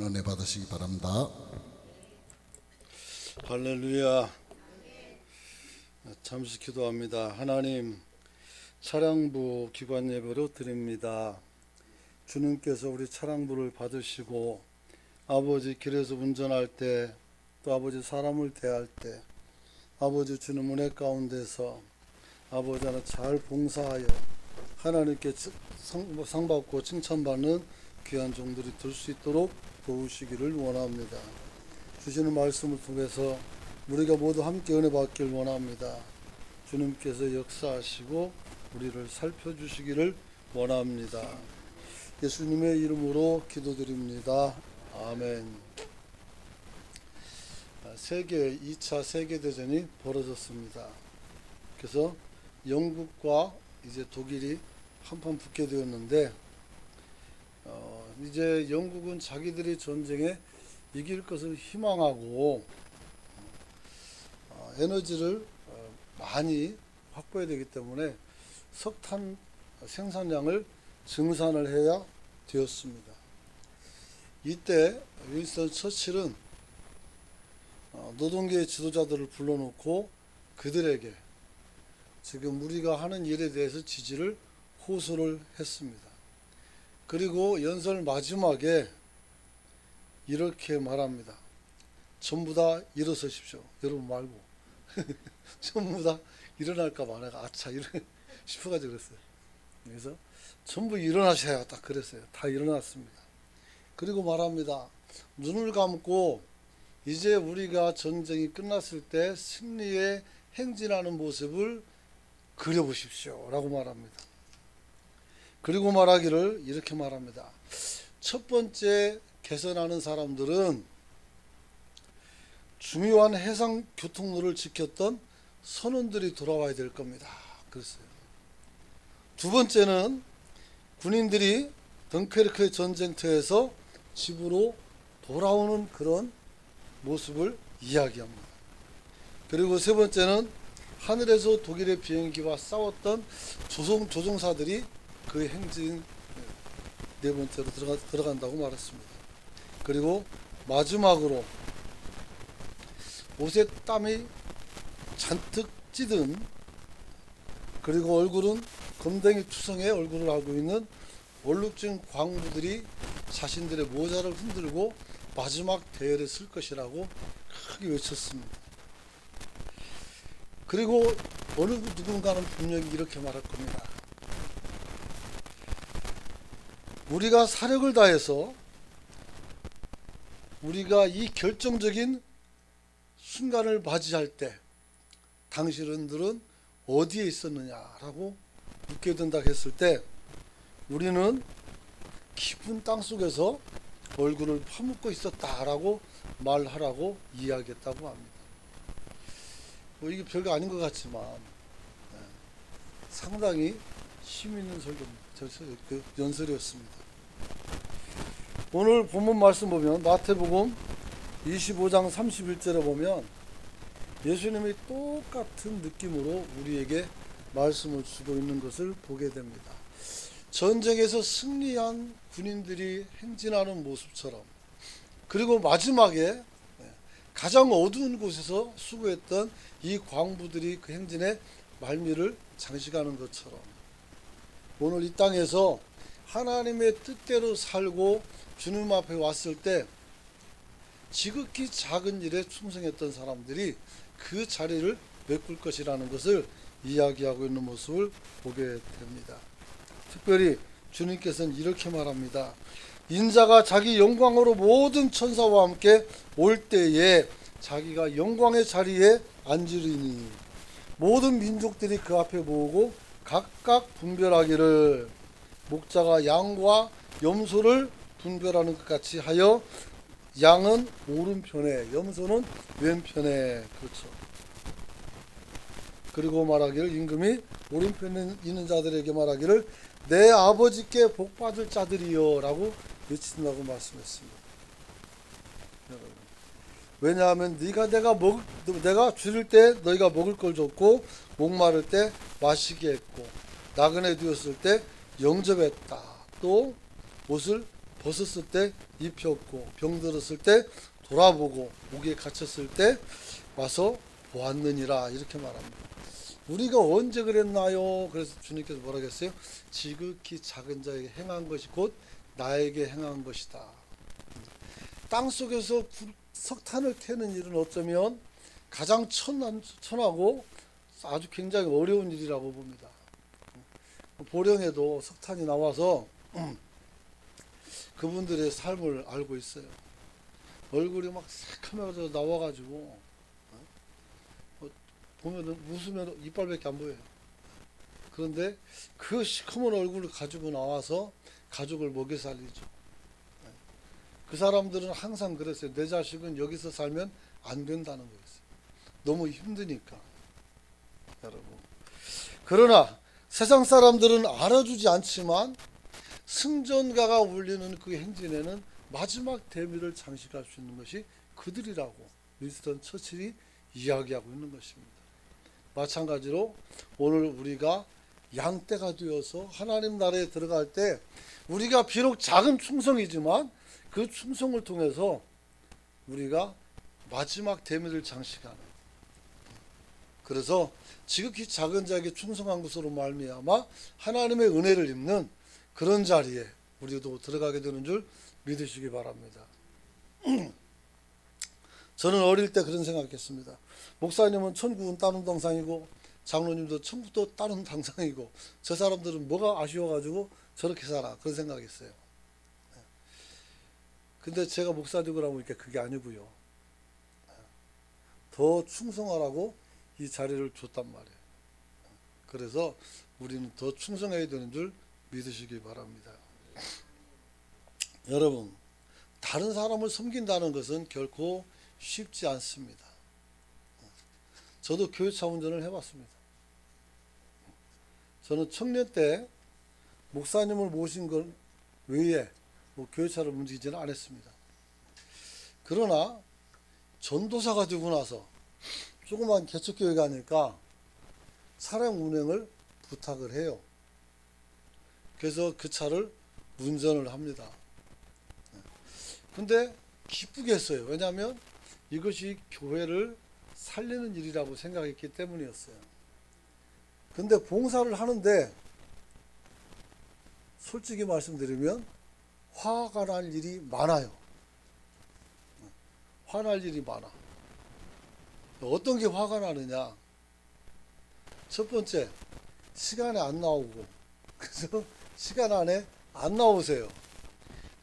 은혜 받으시기 바랍니다. 할렐루야. 잠시 기도합니다. 하나님, 차량부 기관 예배로 드립니다. 주님께서 우리 차량부를 받으시고 아버지 길에서 운전할 때, 또 아버지 사람을 대할 때, 아버지 주님 은혜 가운데서 아버지 하나 잘 봉사하여 하나님께 상 받고 칭찬받는 귀한 종들이 될 수 있도록 도우시기를 원합니다. 주시는 말씀을 통해서 우리가 모두 함께 은혜 받길 원합니다. 주님께서 역사하시고 우리를 살펴주시기를 원합니다. 예수님의 이름으로 기도드립니다. 아멘. 세계 2차 세계대전이 벌어졌습니다. 그래서 영국과 이제 독일이 한판 붙게 되었는데 이제 영국은 자기들이 전쟁에 이길 것을 희망하고 에너지를 많이 확보해야 되기 때문에 석탄 생산량을 증산을 해야 되었습니다. 이때 윈스턴 처칠은 노동계의 지도자들을 불러놓고 그들에게 지금 우리가 하는 일에 대해서 지지를 호소를 했습니다. 그리고 연설 마지막에 이렇게 말합니다. 전부 다 일어서십시오. 여러분 말고 전부 다 일어날까 봐 내가 아차 이러 싶어가지고 그랬어요. 그래서 전부 일어나셔야 딱 그랬어요. 다 일어났습니다. 그리고 말합니다. 눈을 감고 이제 우리가 전쟁이 끝났을 때 승리에 행진하는 모습을 그려보십시오 라고 말합니다. 그리고 말하기를 이렇게 말합니다. 첫 번째 개선하는 사람들은 중요한 해상 교통로를 지켰던 선원들이 돌아와야 될 겁니다. 그랬어요. 두 번째는 군인들이 덩케르크 전쟁터에서 집으로 돌아오는 그런 모습을 이야기합니다. 그리고 세 번째는 하늘에서 독일의 비행기와 싸웠던 조종사들이 그 행진 네 번째로 들어간다고 말했습니다. 그리고 마지막으로 옷에 땀이 잔뜩 찌든 그리고 얼굴은 검댕이 투성의 얼굴을 하고 있는 월룩진 광부들이 자신들의 모자를 흔들고 마지막 대열에 쓸 것이라고 크게 외쳤습니다. 그리고 어느 누군가는 분명히 이렇게 말할 겁니다. 우리가 사력을 다해서 우리가 이 결정적인 순간을 맞이할 때 당신들은 어디에 있었느냐라고 묻게 된다 했을 때 우리는 깊은 땅속에서 얼굴을 파묻고 있었다라고 말하라고 이야기했다고 합니다. 이게 별거 아닌 것 같지만 상당히 힘 있는 그 연설이었습니다. 오늘 본문 말씀 보면 마태복음 25장 31절에 보면 예수님이 똑같은 느낌으로 우리에게 말씀을 주고 있는 것을 보게 됩니다. 전쟁에서 승리한 군인들이 행진하는 모습처럼 그리고 마지막에 가장 어두운 곳에서 수고했던 이 광부들이 그 행진의 말미를 장식하는 것처럼 오늘 이 땅에서 하나님의 뜻대로 살고 주님 앞에 왔을 때 지극히 작은 일에 충성했던 사람들이 그 자리를 메꿀 것이라는 것을 이야기하고 있는 모습을 보게 됩니다. 특별히 주님께서는 이렇게 말합니다. 인자가 자기 영광으로 모든 천사와 함께 올 때에 자기가 영광의 자리에 앉으리니 모든 민족들이 그 앞에 모으고 각각 분별하기를 목자가 양과 염소를 분별하는 것 같이 하여 양은 오른편에 염소는 왼편에 그렇죠. 그리고 말하기를 임금이 오른편에 있는 자들에게 말하기를 내 아버지께 복받을 자들이여 라고 외친다고 말씀했습니다. 왜냐하면 내가 줄일 때 너희가 먹을 걸 줬고 목마를 때 마시게 했고 나그네 되었을 때 영접했다. 또 옷을 벗었을 때 입혔고 병들었을 때 돌아보고 목에 갇혔을 때 와서 보았느니라 이렇게 말합니다. 우리가 언제 그랬나요? 그래서 주님께서 뭐라고 했어요? 지극히 작은 자에게 행한 것이 곧 나에게 행한 것이다. 땅속에서 석탄을 캐는 일은 어쩌면 가장 천하고 아주 굉장히 어려운 일이라고 봅니다. 보령에도 석탄이 나와서 그분들의 삶을 알고 있어요. 얼굴이 막 새카매서 나와가지고 보면은 웃으면 이빨밖에 안 보여요. 그런데 그 시커먼 얼굴을 가지고 나와서 가족을 먹여 살리죠. 그 사람들은 항상 그랬어요. 내 자식은 여기서 살면 안 된다는 거였어요. 너무 힘드니까. 여러분. 그러나 세상 사람들은 알아주지 않지만 승전가가 울리는 그 행진에는 마지막 대미를 장식할 수 있는 것이 그들이라고 윈스턴 처칠이 이야기하고 있는 것입니다. 마찬가지로 오늘 우리가 양떼가 되어서 하나님 나라에 들어갈 때 우리가 비록 작은 충성이지만 그 충성을 통해서 우리가 마지막 대미를 장식하는, 그래서 지극히 작은 자에게 충성한 것으로 말미암아 하나님의 은혜를 입는 그런 자리에 우리도 들어가게 되는 줄 믿으시기 바랍니다. 저는 어릴 때 그런 생각했습니다. 목사님은 천국은 다른 당상이고 장로님도 천국도 다른 당상이고 저 사람들은 뭐가 아쉬워가지고 저렇게 살아, 그런 생각했어요. 근데 제가 목사 되고 나보니까 그게 아니고요. 더 충성하라고 이 자리를 줬단 말이에요. 그래서 우리는 더 충성해야 되는 줄 믿으시기 바랍니다. 여러분, 다른 사람을 섬긴다는 것은 결코 쉽지 않습니다. 저도 교회차 운전을 해봤습니다. 저는 청년 때 목사님을 모신 것 외에 교회차를 움직이지는 않았습니다. 그러나 전도사가 되고 나서 조그만 개척교회 가니까 차량 운행을 부탁을 해요. 그래서 그 차를 운전을 합니다. 근데 기쁘게 했어요. 왜냐하면 이것이 교회를 살리는 일이라고 생각했기 때문이었어요. 근데 봉사를 하는데 솔직히 말씀드리면 화가 날 일이 많아요. 화날 일이 많아. 어떤 게 화가 나느냐? 첫 번째, 시간에 안 나오고, 그래서 시간 안에 안 나오세요.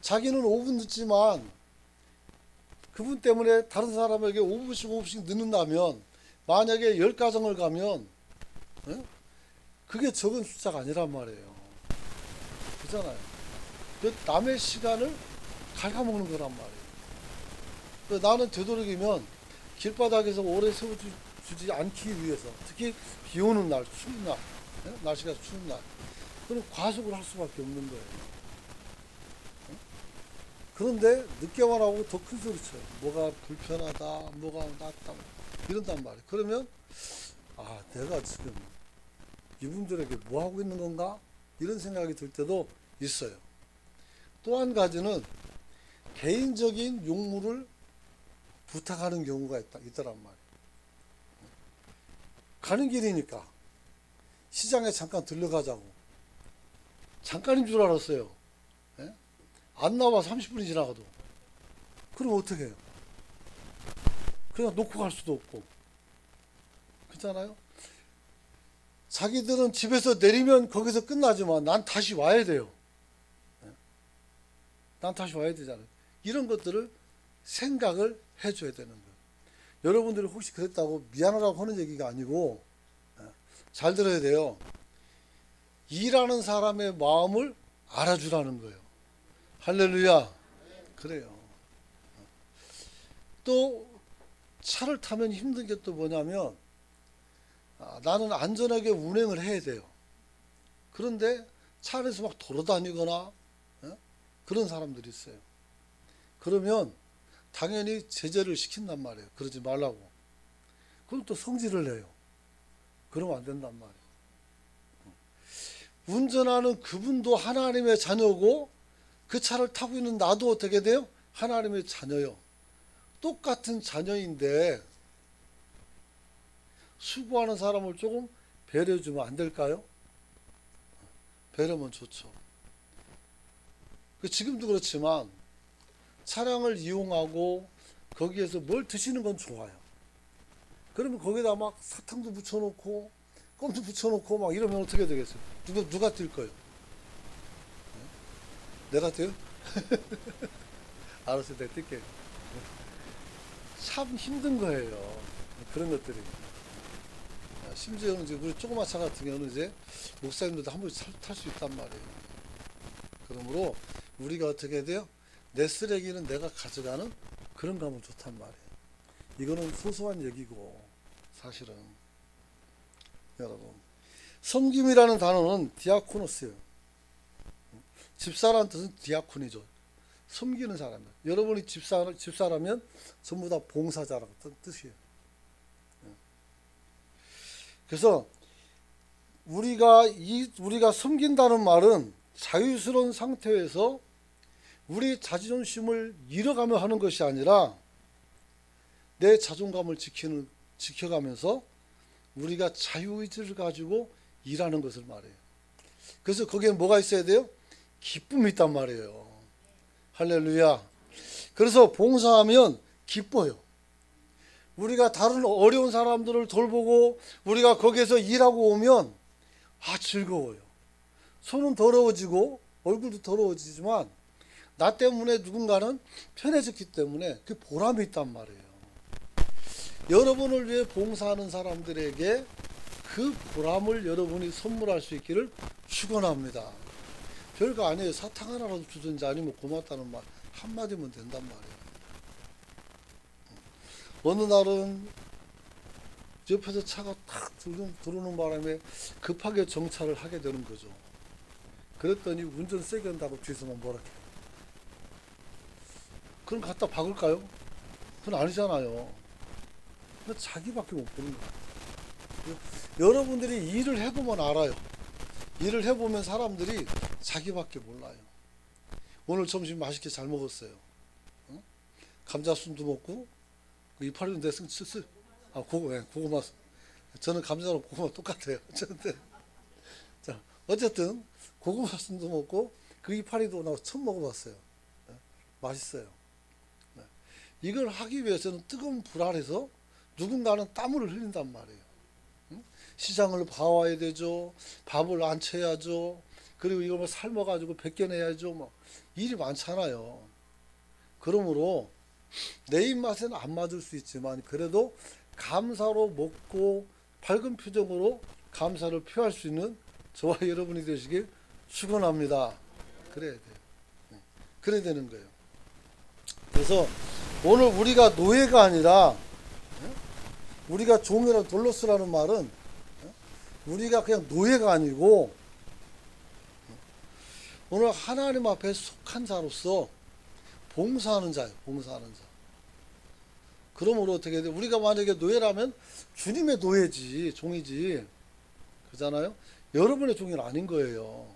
자기는 5분 늦지만 그분 때문에 다른 사람에게 5분씩 늦는다면, 만약에 10가정을 가면 그게 적은 숫자가 아니란 말이에요. 그렇잖아요. 남의 시간을 갉아먹는 거란 말이에요. 나는 되도록이면 길바닥에서 오래 세워주지 않기 위해서, 특히 비 오는 날, 추운 날, 날씨가 추운 날, 그럼 과속을 할 수밖에 없는 거예요. 그런데 늦게 와라고 더 큰 소리 쳐요. 뭐가 불편하다, 뭐가 낫다, 이런단 말이에요. 그러면 내가 지금 이분들에게 뭐 하고 있는 건가? 이런 생각이 들 때도 있어요. 또 한 가지는 개인적인 용무를 부탁하는 경우가 있더란 말이에요. 가는 길이니까 시장에 잠깐 들러가자고. 잠깐인 줄 알았어요. 예? 안 나와 30분이 지나가도. 그럼 어떻게 해요? 그냥 놓고 갈 수도 없고. 그렇잖아요? 자기들은 집에서 내리면 거기서 끝나지만 난 다시 와야 돼요. 난 다시 와야 되잖아요. 이런 것들을 생각을 해줘야 되는 거예요. 여러분들이 혹시 그랬다고 미안하라고 하는 얘기가 아니고, 잘 들어야 돼요. 일하는 사람의 마음을 알아주라는 거예요. 할렐루야. 그래요. 또 차를 타면 힘든 게 또 뭐냐면, 나는 안전하게 운행을 해야 돼요. 그런데 차 안에서 막 돌아다니거나 그런 사람들이 있어요. 그러면 당연히 제재를 시킨단 말이에요. 그러지 말라고. 그럼 또 성질을 내요. 그러면 안 된단 말이에요. 운전하는 그분도 하나님의 자녀고 그 차를 타고 있는 나도 어떻게 돼요? 하나님의 자녀요. 똑같은 자녀인데 수고하는 사람을 조금 배려해주면 안 될까요? 배려면 좋죠. 지금도 그렇지만 차량을 이용하고 거기에서 뭘 드시는 건 좋아요. 그러면 거기다 막 사탕도 묻혀놓고 껌도 묻혀놓고 막 이러면 어떻게 되겠어요? 누가 뛸 거예요? 내가 뛰어? 알았어요. 내가 뛸게요. 참 힘든 거예요. 그런 것들이. 심지어는 이제 우리 조그만 차 같은 경우는 이제 목사님들도 한 번씩 탈 수 있단 말이에요. 그러므로 우리가 어떻게 돼요? 내 쓰레기는 내가 가져가는 그런 거 하면 좋단 말이에요. 이거는 소소한 얘기고 사실은 여러분 섬김이라는 단어는 디아코노스예요. 집사라는 뜻은 디아콘이죠. 섬기는 사람이에요. 여러분이 집사라면 전부 다 봉사자라고 뜻이에요. 그래서 우리가 섬긴다는 말은 자유스러운 상태에서 우리 자존심을 잃어가며 하는 것이 아니라 내 자존감을 지켜가면서 우리가 자유의지를 가지고 일하는 것을 말해요. 그래서 거기에 뭐가 있어야 돼요? 기쁨이 있단 말이에요. 할렐루야. 그래서 봉사하면 기뻐요. 우리가 다른 어려운 사람들을 돌보고 우리가 거기에서 일하고 오면 즐거워요. 손은 더러워지고 얼굴도 더러워지지만 나 때문에 누군가는 편해졌기 때문에 그 보람이 있단 말이에요. 여러분을 위해 봉사하는 사람들에게 그 보람을 여러분이 선물할 수 있기를 축원합니다. 별거 아니에요. 사탕 하나라도 주든지 아니면 고맙다는 말 한마디면 된단 말이에요. 어느 날은 옆에서 차가 탁 들어오는 바람에 급하게 정차를 하게 되는 거죠. 그랬더니 운전 세게 한다고 뒤에서만 뭐라 해요. 그럼 갖다 박을까요? 그건 아니잖아요. 자기밖에 못 보는 거예요. 여러분들이 일을 해보면 알아요. 일을 해보면 사람들이 자기밖에 몰라요. 오늘 점심 맛있게 잘 먹었어요. 감자순도 먹고 이파리도 내승 칠수. 고구마. 저는 감자랑 고구마 똑같아요. 자, 어쨌든 고구마순도 먹고 그 이파리도 나 처음 먹어봤어요. 맛있어요. 이걸 하기 위해서는 뜨거운 불 아래서 누군가는 땀을 흘린단 말이에요. 시장을 봐와야 되죠. 밥을 안쳐야죠. 그리고 이걸 삶아가지고 벗겨내야죠. 일이 많잖아요. 그러므로 내 입맛에는 안 맞을 수 있지만 그래도 감사로 먹고 밝은 표정으로 감사를 표할 수 있는 저와 여러분이 되시길 축원합니다. 그래야 돼요. 그래야 되는 거예요. 그래서 오늘 우리가 노예가 아니라 우리가 종이라 돌로스라는 말은 우리가 그냥 노예가 아니고 오늘 하나님 앞에 속한 자로서 봉사하는 자예요. 봉사하는 자. 그러므로 어떻게 돼? 우리가 만약에 노예라면 주님의 노예지, 종이지. 그렇잖아요? 여러분의 종이는 아닌 거예요.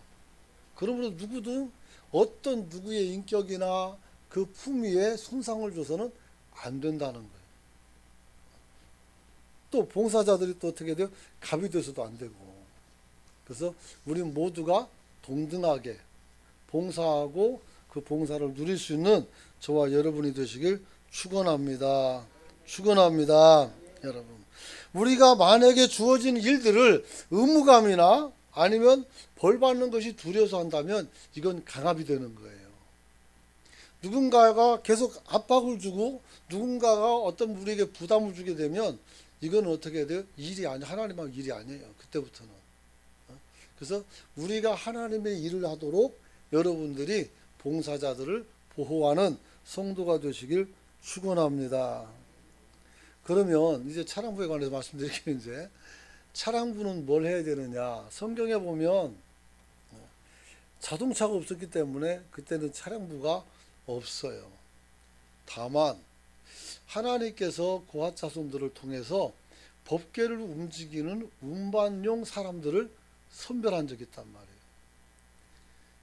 그러므로 누구든 어떤 누구의 인격이나 그 품위에 손상을 줘서는 안 된다는 거예요. 또 봉사자들이 또 어떻게 돼요? 갑이 돼서도 안 되고. 그래서 우리 모두가 동등하게 봉사하고 그 봉사를 누릴 수 있는 저와 여러분이 되시길 축원합니다. 축원합니다. 여러분, 우리가 만약에 주어진 일들을 의무감이나 아니면 벌 받는 것이 두려워서 한다면 이건 강압이 되는 거예요. 누군가가 계속 압박을 주고 누군가가 어떤 우리에게 부담을 주게 되면 이건 어떻게 돼요? 일이 아니 하나님의 일이 아니에요. 그때부터는. 그래서 우리가 하나님의 일을 하도록 여러분들이 봉사자들을 보호하는 성도가 되시길 축원합니다. 그러면 이제 차량부에 관해서 말씀드릴게요. 이제 차량부는 뭘 해야 되느냐? 성경에 보면 자동차가 없었기 때문에 그때는 차량부가 없어요. 다만 하나님께서 고핫 자손들을 통해서 법궤를 움직이는 운반용 사람들을 선별한 적이 있단 말이에요.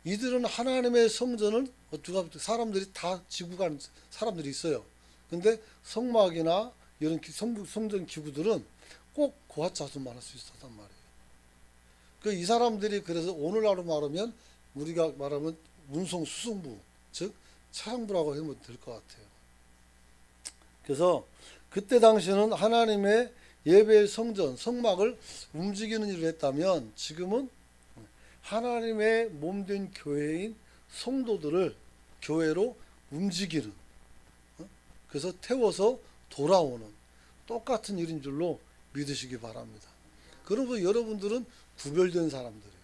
이들은 하나님의 성전을 누가 사람들이 다 지고 가는 사람들이 있어요. 근데 성막이나 이런 성전 기구들은 꼭 고아 자손만 할 수 있었단 말이에요. 이 사람들이 그래서 오늘날로 말하면 우리가 말하면 운송 수송부, 즉 차량부라고 하면 될 것 같아요. 그래서 그때 당시에는 하나님의 예배의 성전, 성막을 움직이는 일을 했다면 지금은 하나님의 몸된 교회인 성도들을 교회로 움직이는, 그래서 태워서 돌아오는 똑같은 일인 줄로 믿으시기 바랍니다. 그러므로 여러분들은 구별된 사람들이에요.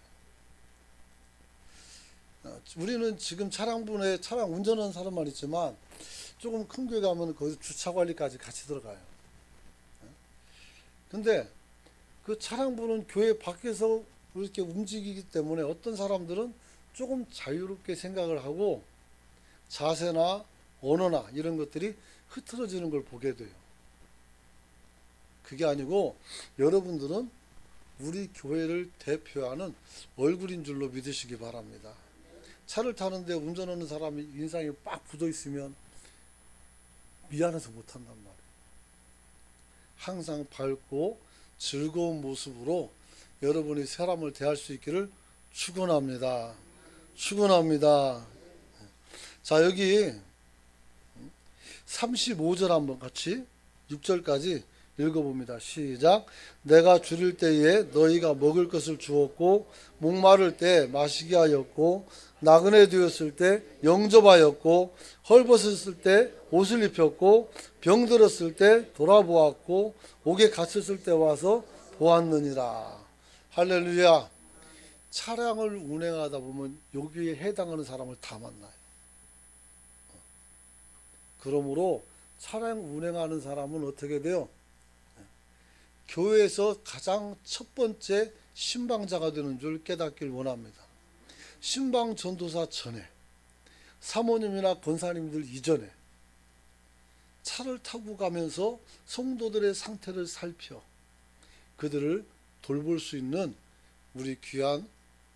우리는 지금 차량분에 차량 운전하는 사람만 있지만 조금 큰 교회 가면 거기서 주차 관리까지 같이 들어가요. 근데 그 차량분은 교회 밖에서 이렇게 움직이기 때문에 어떤 사람들은 조금 자유롭게 생각을 하고 자세나 언어나 이런 것들이 흐트러지는 걸 보게 돼요. 그게 아니고 여러분들은 우리 교회를 대표하는 얼굴인 줄로 믿으시기 바랍니다. 차를 타는데 운전하는 사람이 인상이 빡 굳어 있으면 미안해서 못한단 말이에요. 항상 밝고 즐거운 모습으로 여러분이 사람을 대할 수 있기를 축원합니다. 축원합니다. 자, 여기 35절 한번 같이 6절까지 읽어봅니다. 시작. 내가 줄일 때에 너희가 먹을 것을 주었고 목마를 때 마시게 하였고 나그네 되었을 때 영접하였고 헐벗었을 때 옷을 입혔고 병들었을 때 돌아보았고 옥에 갇혔을 때 와서 보았느니라. 할렐루야. 차량을 운행하다 보면 여기에 해당하는 사람을 다 만나요. 그러므로 차량 운행하는 사람은 어떻게 돼요? 교회에서 가장 첫 번째 신방자가 되는 줄 깨닫길 원합니다. 신방 전도사 전에, 사모님이나 권사님들 이전에 차를 타고 가면서 성도들의 상태를 살펴 그들을 돌볼 수 있는 우리 귀한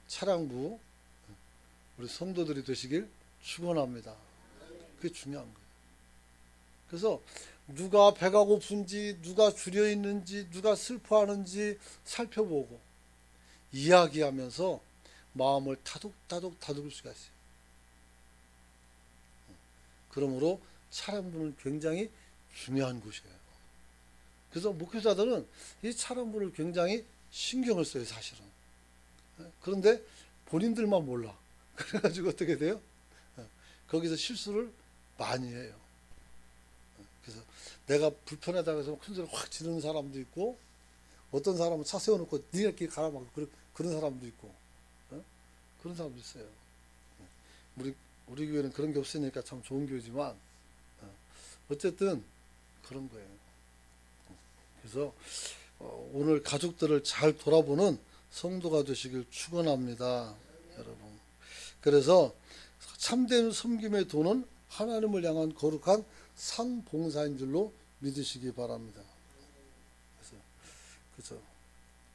차량부, 우리 성도들이 되시길 축원합니다. 그게 중요한 거예요. 그래서 누가 배가 고픈지, 누가 줄여 있는지, 누가 슬퍼하는지 살펴보고 이야기하면서 마음을 타독타독 다독을 수가 있어요. 그러므로 차량부는 굉장히 중요한 곳이에요. 그래서 목회자들은 이 차량부를 굉장히 신경을 써요, 사실은. 그런데 본인들만 몰라. 그래가지고 어떻게 돼요? 거기서 실수를 많이 해요. 그래서 내가 불편하다고 해서 큰 소리 확 지르는 사람도 있고, 어떤 사람은 차 세워놓고 니네끼리 가라 막 그런 사람도 있고, 그런 사람도 있어요. 우리 교회는 그런 게 없으니까 참 좋은 교회지만 어쨌든 그런 거예요. 그래서 오늘 가족들을 잘 돌아보는 성도가 되시길 축원합니다, 여러분. 그래서 참된 섬김의 도는 하나님을 향한 거룩한 산 봉사인 줄로 믿으시기 바랍니다.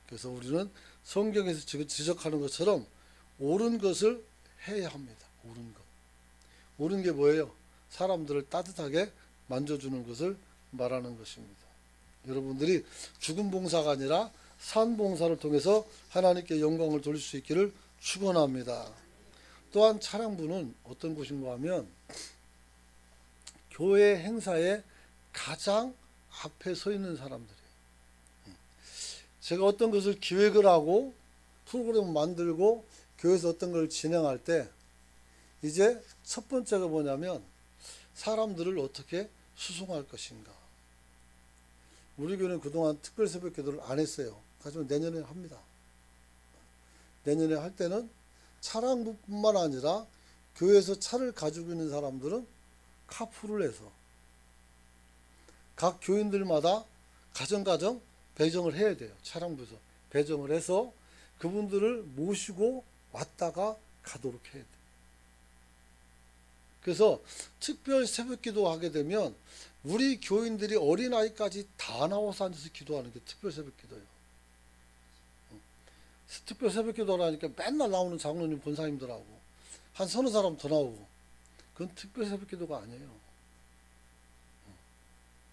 그래서 우리는 성경에서 지적하는 것처럼 옳은 것을 해야 합니다. 옳은 것. 옳은 게 뭐예요? 사람들을 따뜻하게 만져주는 것을 말하는 것입니다. 여러분들이 죽은 봉사가 아니라 산 봉사를 통해서 하나님께 영광을 돌릴 수 있기를 축원합니다. 또한 차량부는 어떤 곳인가 하면 교회 행사에 가장 앞에 서 있는 사람들이에요. 제가 어떤 것을 기획을 하고 프로그램을 만들고 교회에서 어떤 걸 진행할 때 이제 첫 번째가 뭐냐면 사람들을 어떻게 수송할 것인가. 우리 교회는 그동안 특별 새벽 기도를 안 했어요. 하지만 내년에 합니다. 내년에 할 때는 차량뿐만 아니라 교회에서 차를 가지고 있는 사람들은 카풀을 해서 각 교인들마다 가정 배정을 해야 돼요. 차량부에서 배정을 해서 그분들을 모시고 왔다가 가도록 해야 돼요. 그래서 특별 새벽 기도 하게 되면 우리 교인들이 어린아이까지 다 나와서 앉아서 기도하는 게 특별 새벽 기도예요. 특별 새벽 기도를 하니까 맨날 나오는 장로님 본사님들하고 한 서너 사람 더 나오고. 그건 특별 새벽 기도가 아니에요.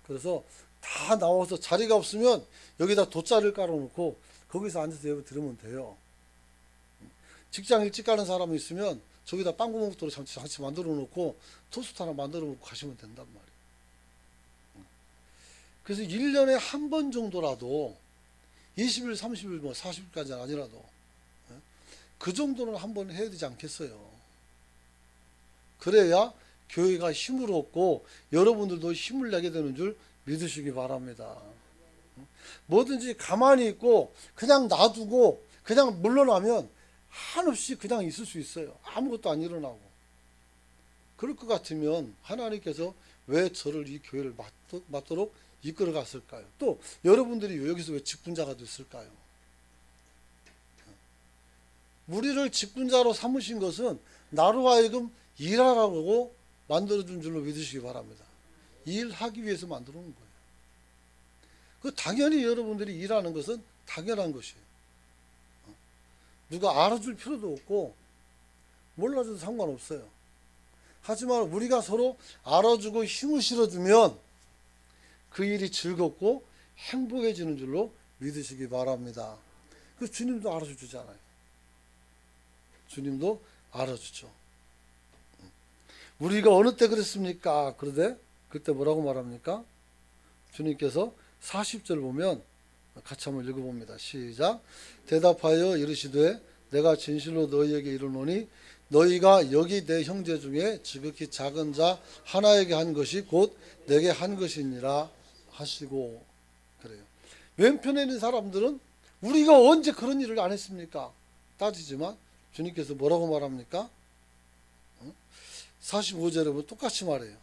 그래서 다 나와서 자리가 없으면 여기다 돗자리를 깔아놓고 거기서 앉아서 예배 들으면 돼요. 직장 일찍 가는 사람이 있으면 저기다 빵구멍부터 장치 만들어 놓고 토스트 하나 만들어 놓고 가시면 된단 말이에요. 그래서 1년에 한 번 정도라도 20일, 30일, 뭐 40일까지는 아니라도 그 정도는 한 번 해야 되지 않겠어요. 그래야 교회가 힘을 얻고 여러분들도 힘을 내게 되는 줄 믿으시기 바랍니다. 뭐든지 가만히 있고 그냥 놔두고 그냥 물러나면 한없이 그냥 있을 수 있어요. 아무것도 안 일어나고. 그럴 것 같으면 하나님께서 왜 저를 이 교회를 맡도록 이끌어 갔을까요? 또 여러분들이 여기서 왜 직분자가 됐을까요? 우리를 직분자로 삼으신 것은 나로 하여금 일하라고 만들어준 줄로 믿으시기 바랍니다. 일하기 위해서 만들어 놓은 거예요. 그 당연히 여러분들이 일하는 것은 당연한 것이에요. 누가 알아줄 필요도 없고 몰라줘도 상관없어요. 하지만 우리가 서로 알아주고 힘을 실어주면 그 일이 즐겁고 행복해지는 줄로 믿으시기 바랍니다. 그 주님도 알아주잖아요. 주님도 알아주죠. 우리가 어느 때 그랬습니까? 그러되 그때 뭐라고 말합니까? 주님께서 40절 보면 같이 한번 읽어봅니다. 시작. 대답하여 이르시되 내가 진실로 너희에게 이르노니 너희가 여기 내 형제 중에 지극히 작은 자 하나에게 한 것이 곧 내게 한 것이니라 하시고. 그래요. 왼편에 있는 사람들은 우리가 언제 그런 일을 안 했습니까? 따지지만 주님께서 뭐라고 말합니까? 45절에 보면 똑같이 말해요.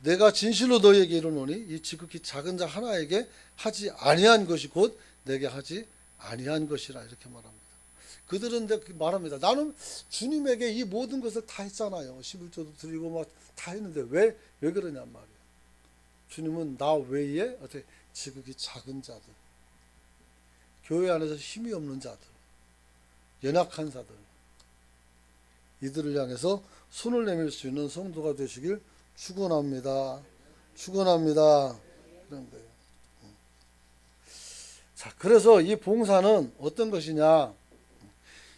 내가 진실로 너희에게 이르노니 이 지극히 작은 자 하나에게 하지 아니한 것이 곧 내게 하지 아니한 것이라 이렇게 말합니다. 그들은 말합니다. 나는 주님에게 이 모든 것을 다 했잖아요. 11조도 드리고 막 다 했는데 왜 그러냔 말이에요. 주님은 나 외에 어떻게 지극히 작은 자들, 교회 안에서 힘이 없는 자들, 연약한 자들, 이들을 향해서 손을 내밀 수 있는 성도가 되시길 축원합니다. 축원합니다. 그런 거예요. 자, 그래서 이 봉사는 어떤 것이냐?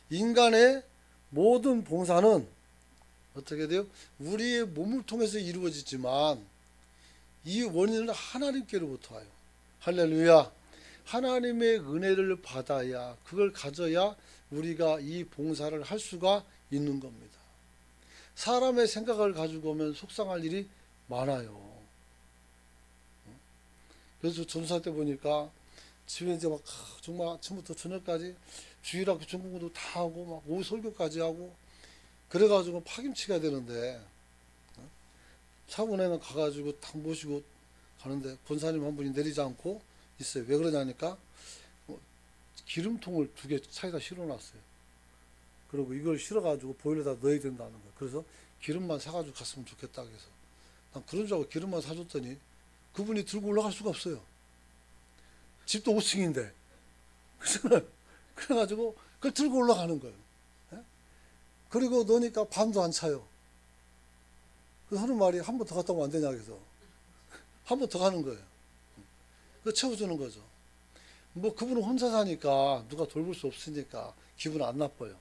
인간의 모든 봉사는 어떻게 돼요? 우리의 몸을 통해서 이루어지지만 이 원인은 하나님께로부터 와요. 할렐루야. 하나님의 은혜를 받아야, 그걸 가져야 우리가 이 봉사를 할 수가 있는 겁니다. 사람의 생각을 가지고 오면 속상할 일이 많아요. 그래서 전사 때 보니까 집에 이제 막 정말 아침부터 저녁까지 주일학교 전공도 다 하고 막 오후 설교까지 하고 그래가지고 파김치가 되는데 차분에는 가가지고 딱 모시고 가는데 권사님 한 분이 내리지 않고 있어요. 왜 그러냐니까 기름통을 2개 차에다 실어놨어요. 그리고 이걸 실어가지고 보일러에다 넣어야 된다는 거예요. 그래서 기름만 사가지고 갔으면 좋겠다 해서 난 그런 줄 알고 기름만 사줬더니 그분이 들고 올라갈 수가 없어요. 집도 5층인데 그래가지고 그걸 들고 올라가는 거예요. 그리고 넣으니까 밤도 안 차요. 그래서 하는 말이 한 번 더 갔다 오면 안 되냐 그래서 한 번 더 가는 거예요. 그 채워주는 거죠. 뭐 그분은 혼자 사니까 누가 돌볼 수 없으니까 기분 안 나빠요.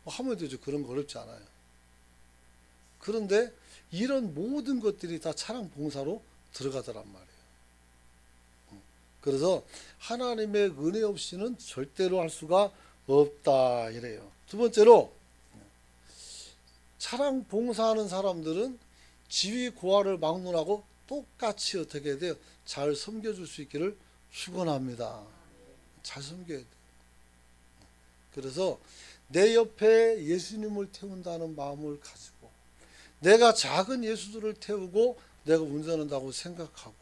뭐 하면 되죠. 그런 거 어렵지 않아요. 그런데 이런 모든 것들이 다 차량 봉사로 들어가더란 말이에요. 그래서 하나님의 은혜 없이는 절대로 할 수가 없다 이래요. 두 번째로 차량 봉사하는 사람들은 지위 고하를 막론하고 똑같이 어떻게 돼요? 잘 섬겨줄 수 있기를 축원합니다. 잘 섬겨야 돼요. 그래서 내 옆에 예수님을 태운다는 마음을 가지고 내가 작은 예수들을 태우고 내가 운전한다고 생각하고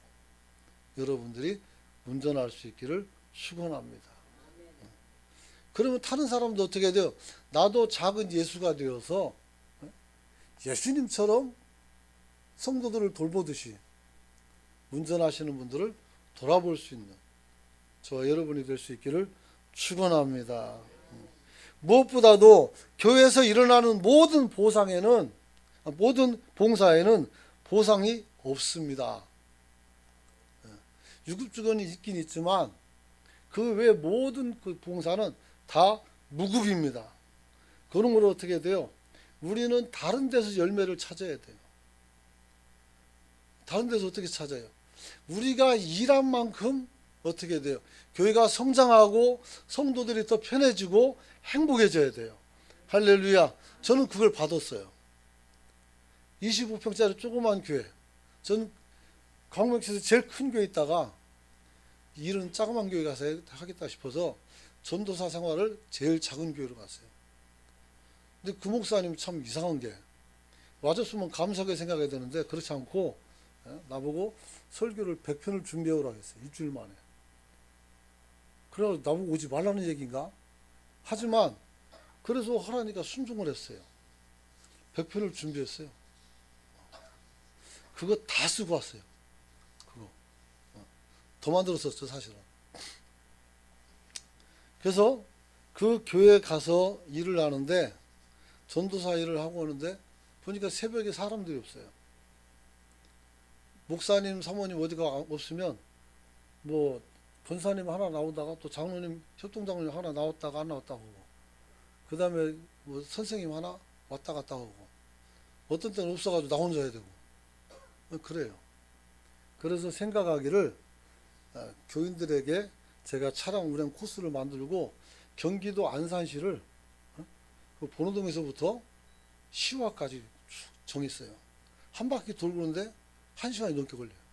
여러분들이 운전할 수 있기를 축원합니다. 그러면 타는 사람도 어떻게 돼요? 나도 작은 예수가 되어서 예수님처럼 성도들을 돌보듯이 운전하시는 분들을 돌아볼 수 있는 저와 여러분이 될 수 있기를 축원합니다. 무엇보다도 교회에서 일어나는 모든 모든 봉사에는 보상이 없습니다. 유급주간이 있긴 있지만 그 외 모든 그 봉사는 다 무급입니다. 그러므로 어떻게 돼요? 우리는 다른 데서 열매를 찾아야 돼요. 다른 데서 어떻게 찾아요? 우리가 일한 만큼 어떻게 돼요? 교회가 성장하고 성도들이 더 편해지고 행복해져야 돼요. 할렐루야. 저는 그걸 받았어요. 25평짜리 조그만 교회. 저는 광명시에서 제일 큰 교회 있다가 이런 작은 교회 가서 하겠다 싶어서 전도사 생활을 제일 작은 교회로 갔어요. 근데 그 목사님 참 이상한 게 와줬으면 감사하게 생각해야 되는데 그렇지 않고 나보고 설교를 100편을 준비해오라고 했어요. 일주일 만에. 그래서 나보고 오지 말라는 얘기인가? 하지만 그래서 하라니까 순종을 했어요. 100편을 준비했어요. 그거 다 쓰고 왔어요. 그거. 더 만들었었죠, 사실은. 그래서 그 교회에 가서 일을 하는데 전도사 일을 하고 오는데 보니까 새벽에 사람들이 없어요. 목사님, 사모님 어디가 없으면 뭐 권사님 하나 나오다가 또 장로님, 협동장로님 하나 나왔다가 안 나왔다고 하고 그 다음에 뭐 선생님 하나 왔다 갔다 하고 어떤 때는 없어가지고 나 혼자 해야 되고 그래요. 그래서 생각하기를 교인들에게 제가 차량 운행 코스를 만들고 경기도 안산시를 그 본호동에서부터 시화까지 정했어요. 한 바퀴 돌고 오는데 1시간이 넘게 걸려요.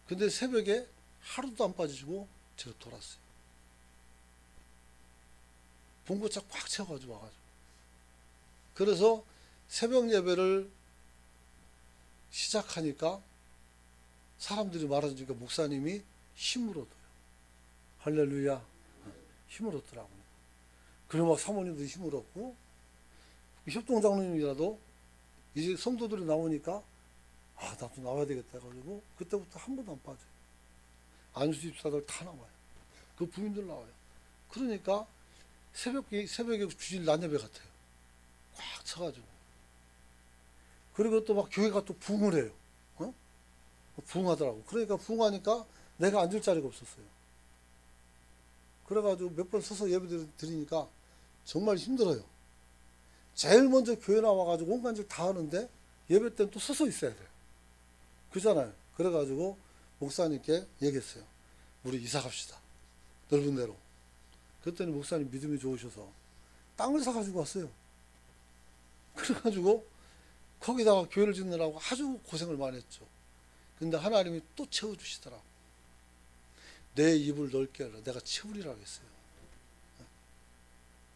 근데 새벽에 하루도 안 빠지고 제가 돌았어요. 봉고차 꽉 채워가지고 와가지고. 그래서 새벽 예배를 시작하니까 사람들이 말해주니까 목사님이 힘을 얻어요. 할렐루야. 힘을 얻더라고요. 그리고 막 사모님도 힘을 얻고 협동장로님이라도 이제 성도들이 나오니까 나도 나와야 되겠다 해가지고 그때부터 한 번도 안 빠져요. 안수집사들 다 나와요. 그 부인들 나와요. 그러니까 새벽에 주일 낮예배 같아요. 꽉 차가지고. 그리고 또 막 교회가 또 부흥을 해요. 부흥하더라고. 그러니까 부흥하니까 내가 앉을 자리가 없었어요. 그래가지고 몇 번 서서 예배 드리니까 정말 힘들어요. 제일 먼저 교회 나와가지고 온갖 일 다 하는데 예배 때는 또 서서 있어야 돼요. 그잖아요. 그래가지고 목사님께 얘기했어요. 우리 이사 갑시다. 넓은 데로. 그랬더니 목사님 믿음이 좋으셔서 땅을 사가지고 왔어요. 그래가지고 거기다가 교회를 짓느라고 아주 고생을 많이 했죠. 근데 하나님이 또 채워주시더라고. 내 입을 넓게 하라. 내가 채우리라고 했어요.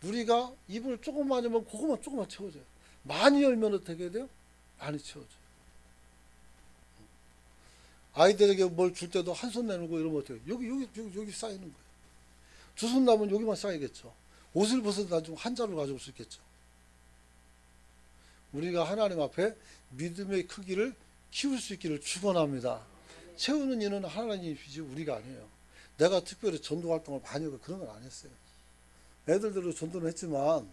우리가 입을 조금만 열면 그것만 조금만 채워줘요. 많이 열면 어떻게 돼요? 많이 채워줘요. 아이들에게 뭘 줄 때도 한 손 내밀고 이러면 어때요? 여기 쌓이는 거예요. 두 손 남으면 여기만 쌓이겠죠. 옷을 벗어도 나중에 한 자루 가져올 수 있겠죠. 우리가 하나님 앞에 믿음의 크기를 키울 수 있기를 축원합니다. 채우는 이는 하나님이지 우리가 아니에요. 내가 특별히 전도 활동을 많이 하고 그런 건 안 했어요. 애들대로 전도는 했지만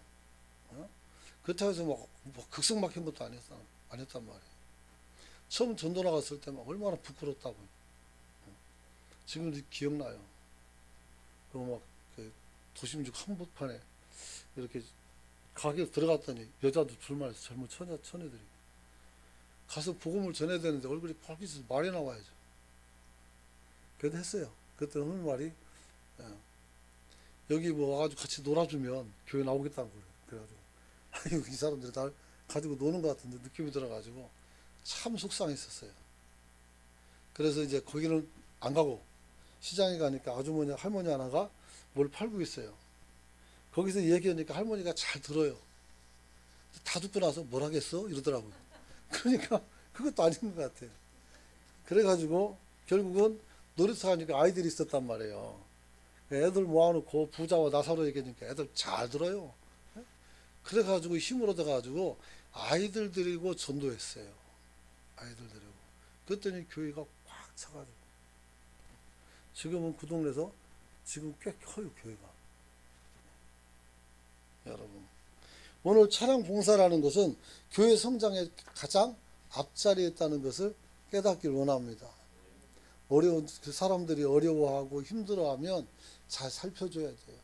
그렇다고 해서 뭐 극성 막힌 것도 안 했단 말이에요. 처음 전도 나갔을 때 막 얼마나 부끄럽다고. 지금도 기억나요. 그막 도심죽 한복판에 이렇게 가게 들어갔더니 여자도 둘만 해서 젊은 처녀들이 가서 복음을 전해야 되는데 얼굴이 펄깃해서 말이 나와야죠. 그래도 했어요. 그때는 하는 말이 여기 뭐 와가지고 같이 놀아주면 교회 나오겠다는 거예요. 그래가지고 아유 이 사람들이 날 가지고 노는 것 같은데 느낌이 들어가지고 참 속상했었어요. 그래서 이제 거기는 안 가고 시장에 가니까 아주머니 할머니 하나가 뭘 팔고 있어요. 거기서 얘기하니까 할머니가 잘 들어요. 다 듣고 나서 뭘 하겠어? 이러더라고요. 그러니까 그것도 아닌 것 같아요. 그래가지고 결국은 놀이터 가니까 아이들이 있었단 말이에요. 애들 모아놓고 부자와 나사로 얘기하니까 애들 잘 들어요. 그래가지고 힘을 얻어가지고 아이들 데리고 전도했어요. 아이들 데리고. 그랬더니 교회가 꽉 차가지고. 지금은 그 동네에서 지금 꽤 커요, 교회가. 여러분. 오늘 차량 봉사라는 것은 교회 성장의 가장 앞자리에 있다는 것을 깨닫길 원합니다. 어려운 그 사람들이 어려워하고 힘들어하면 잘 살펴줘야 돼요.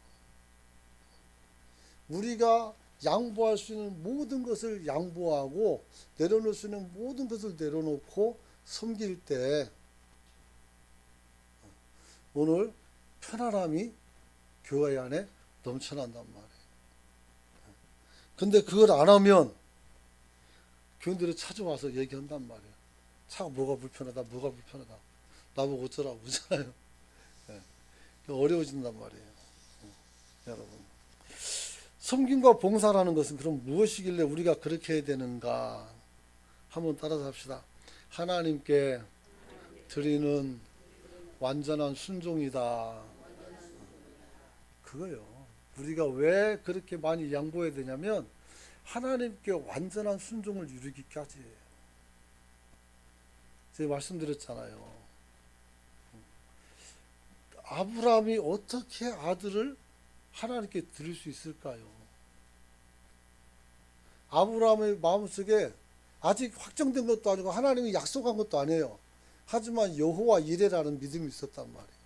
우리가 양보할 수 있는 모든 것을 양보하고 내려놓을 수 있는 모든 것을 내려놓고 섬길 때 오늘 편안함이 교회 안에 넘쳐난단 말이에요. 근데 그걸 안 하면 교인들이 찾아와서 얘기한단 말이에요. 차가 뭐가 불편하다, 뭐가 불편하다. 나보고 어쩌라고 그러잖아요. 네. 어려워진단 말이에요. 여러분. 섬김과 봉사라는 것은 그럼 무엇이길래 우리가 그렇게 해야 되는가? 한번 따라서 합시다. 하나님께 드리는 완전한 순종이다. 그거요. 우리가 왜 그렇게 많이 양보해야 되냐면 하나님께 완전한 순종을 이루기까지예요. 제가 말씀드렸잖아요. 아브라함이 어떻게 아들을 하나님께 드릴 수 있을까요? 아브라함의 마음속에 아직 확정된 것도 아니고 하나님이 약속한 것도 아니에요. 하지만 여호와 이레라는 믿음이 있었단 말이에요.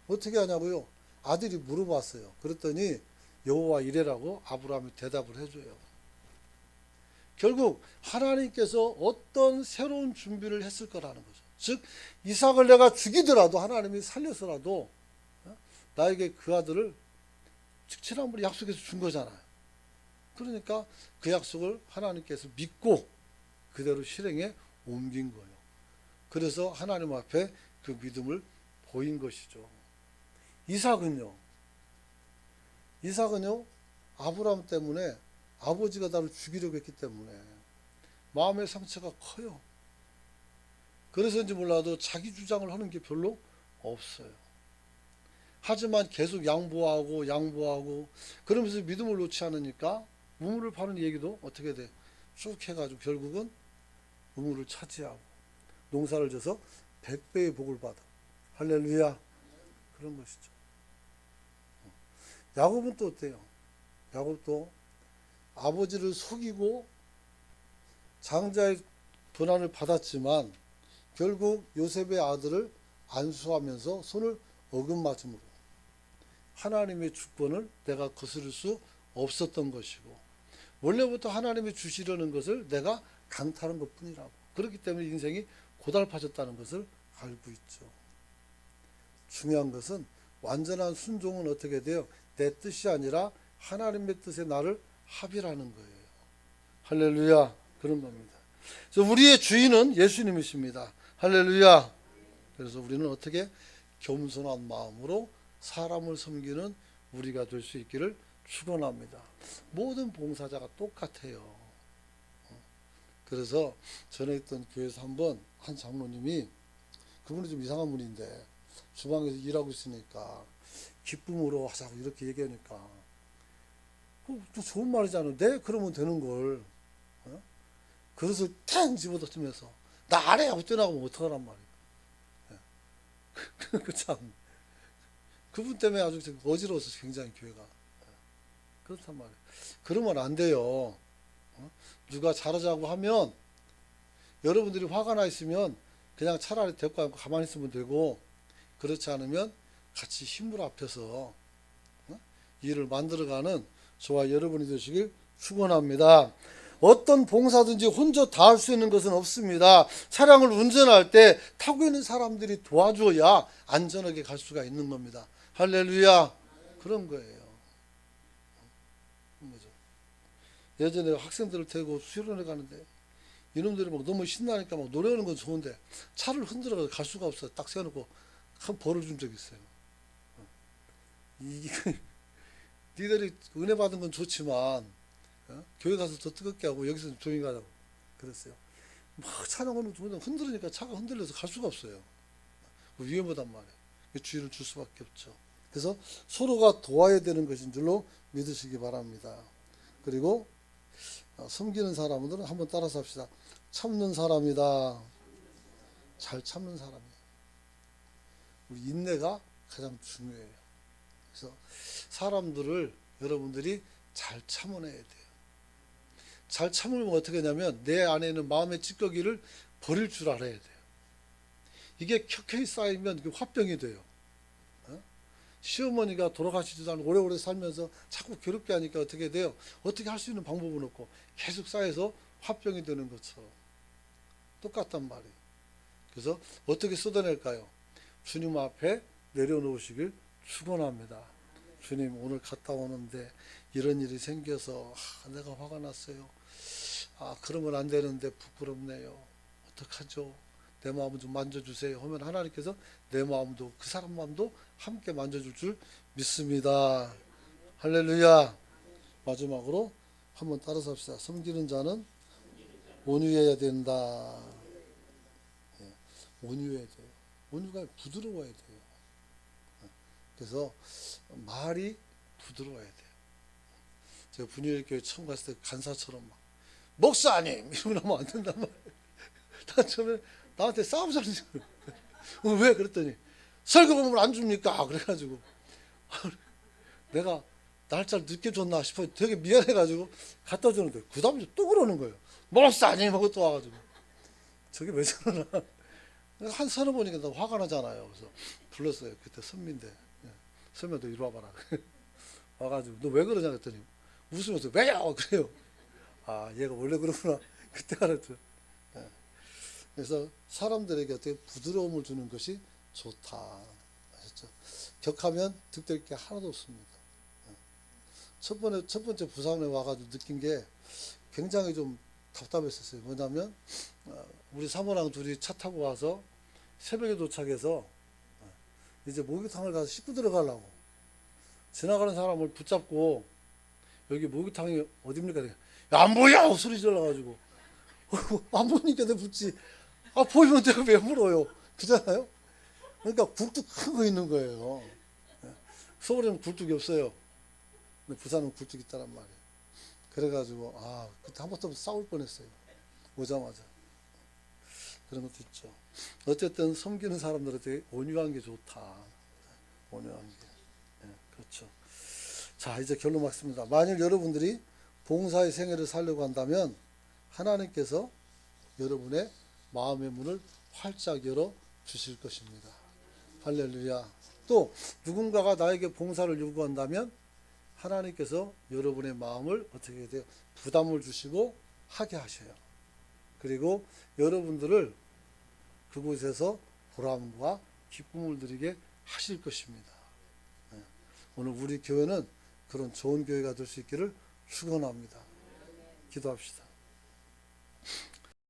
어떻게 하냐고요? 아들이 물어봤어요. 그랬더니 여호와 이레라고 아브라함이 대답을 해줘요. 결국 하나님께서 어떤 새로운 준비를 했을 거라는 거죠. 즉 이삭을 내가 죽이더라도 하나님이 살려서라도 나에게 그 아들을 지난번에 약속해서 준 거잖아요. 그러니까 그 약속을 하나님께서 믿고 그대로 실행에 옮긴 거예요. 그래서 하나님 앞에 그 믿음을 보인 것이죠. 이삭은요 아브라함 때문에 아버지가 나를 죽이려고 했기 때문에 마음의 상처가 커요. 그래서인지 몰라도 자기 주장을 하는 게 별로 없어요. 하지만 계속 양보하고 그러면서 믿음을 놓지 않으니까 우물을 파는 얘기도 어떻게 돼? 쭉 해가지고 결국은 우물을 차지하고 농사를 져서 100배의 복을 받아. 할렐루야. 그런 것이죠. 야곱은 또 어때요? 야곱도 아버지를 속이고 장자의 도난을 받았지만 결국 요셉의 아들을 안수하면서 손을 어긋맞음으로 하나님의 주권을 내가 거스를 수 없었던 것이고 원래부터 하나님이 주시려는 것을 내가 강탈한 것뿐이라고. 그렇기 때문에 인생이 고달파졌다는 것을 알고 있죠. 중요한 것은 완전한 순종은 어떻게 돼요? 내 뜻이 아니라 하나님의 뜻에 나를 합의라는 거예요. 할렐루야. 그런 겁니다. 그래서 우리의 주인은 예수님이십니다. 할렐루야. 그래서 우리는 어떻게 겸손한 마음으로 사람을 섬기는 우리가 될 수 있기를 축원합니다. 모든 봉사자가 똑같아요. 그래서 전에 있던 교회에서 한 장로님이 그분이 좀 이상한 분인데 주방에서 일하고 있으니까 기쁨으로 하자고 이렇게 얘기하니까 또 좋은 말이잖아요. 네 그러면 되는 걸 그릇을 탕 집어던지면서 나 안 해 하고 떠나가면 어떡하란 말이에요. 참 그분 때문에 아주 어지러워서 굉장히 교회가 그렇단 말이에요. 그러면 안 돼요. 누가 잘하자고 하면 여러분들이 화가 나 있으면 그냥 차라리 데리고 앉고 가만히 있으면 되고 그렇지 않으면 같이 힘을 합해서 일을 만들어가는 저와 여러분이 되시길 축원합니다. 어떤 봉사든지 혼자 다 할 수 있는 것은 없습니다. 차량을 운전할 때 타고 있는 사람들이 도와줘야 안전하게 갈 수가 있는 겁니다. 할렐루야. 그런 거예요. 예전에 학생들을 태우고 수련회 가는데 이놈들이 막 너무 신나니까 막 노래하는 건 좋은데 차를 흔들어서 갈 수가 없어요. 딱 세워놓고 한 벌을 준 적이 있어요. 니들이 은혜 받은 건 좋지만 교회 가서 더 뜨겁게 하고 여기서 조용히 가자고 그랬어요. 막 찬양하는 중 흔들으니까 차가 흔들려서 갈 수가 없어요. 위험하단 말이에요. 주의를 줄 수밖에 없죠. 그래서 서로가 도와야 되는 것인 줄로 믿으시기 바랍니다. 그리고 섬기는 사람들은 한번 따라서 합시다. 참는 사람이다. 잘 참는 사람이에요. 우리 인내가 가장 중요해요. 그래서 사람들을 여러분들이 잘 참아내야 돼요. 잘 참으면 어떻게 하냐면 내 안에 있는 마음의 찌꺼기를 버릴 줄 알아야 돼요. 이게 켜켜이 쌓이면 이게 화병이 돼요. 어? 시어머니가 돌아가시지도 않고 오래오래 살면서 자꾸 괴롭게 하니까 어떻게 돼요? 어떻게 할 수 있는 방법은 없고 계속 쌓여서 화병이 되는 것처럼 똑같단 말이에요. 그래서 어떻게 쏟아낼까요? 주님 앞에 내려놓으시길 축원합니다. 주님, 오늘 갔다 오는데 이런 일이 생겨서 내가 화가 났어요. 그러면 안 되는데 부끄럽네요. 어떡하죠? 내 마음을 좀 만져주세요 하면 하나님께서 내 마음도 그 사람 마음도 함께 만져줄 줄 믿습니다. 할렐루야. 마지막으로 한번 따라서 합시다. 섬기는 자는 온유해야 된다. 예, 온유해야 돼요. 온유가 부드러워야 돼요. 그래서 말이 부드러워야 돼요. 제가 분유교회 처음 갔을 때 간사처럼 막 목사님 이러면 하면 안 된단 말이에요. 나 처음에 나한테 싸우자는 거예요. 왜? 그랬더니 설교금을 안 줍니까? 그래가지고 내가 날짜를 늦게 줬나 싶어 되게 미안해가지고 갖다 주는데 그 다음에 또 그러는 거예요. 목사님 하고 또 와가지고 저게 왜 저러나. 한 서너 번이니까 나 화가 나잖아요. 그래서 불렀어요. 그때 선미인데 선미야 너 이리 와봐라. 와가지고 너 왜 그러냐 그랬더니 웃으면서 왜요? 그래요. 얘가 원래 그러구나. 그때 알았죠. 그래서 사람들에게 어떻게 부드러움을 주는 것이 좋다. 아셨죠? 격하면 득될 게 하나도 없습니다. 첫 번째 부산에 와가지고 느낀 게 굉장히 좀 답답했었어요. 뭐냐면 우리 사모랑 둘이 차 타고 와서 새벽에 도착해서 이제 목욕탕을 가서 씻고 들어가려고 지나가는 사람을 붙잡고 여기 목욕탕이 어딥니까? 야, 안 보여! 소리 질러가지고 안 보니까 내가 붙지. 보이면 내가 왜 물어요? 그잖아요? 그러니까 굴뚝 큰 거 있는 거예요. 서울에는 굴뚝이 없어요. 근데 부산은 굴뚝이 있다란 말이에요. 그래가지고 그때 한 번 더 싸울 뻔했어요. 오자마자. 그런 것도 있죠. 어쨌든 섬기는 사람들한테 온유한 게 좋다. 온유한 게. 그렇죠. 자, 이제 결론 맞습니다. 만일 여러분들이 봉사의 생애를 살려고 한다면 하나님께서 여러분의 마음의 문을 활짝 열어 주실 것입니다. 할렐루야. 또 누군가가 나에게 봉사를 요구한다면 하나님께서 여러분의 마음을 어떻게 해야 돼요? 부담을 주시고 하게 하셔요. 그리고 여러분들을 그곳에서 보람과 기쁨을 누리게 하실 것입니다. 오늘 우리 교회는 그런 좋은 교회가 될 수 있기를 축원합니다. 기도합시다.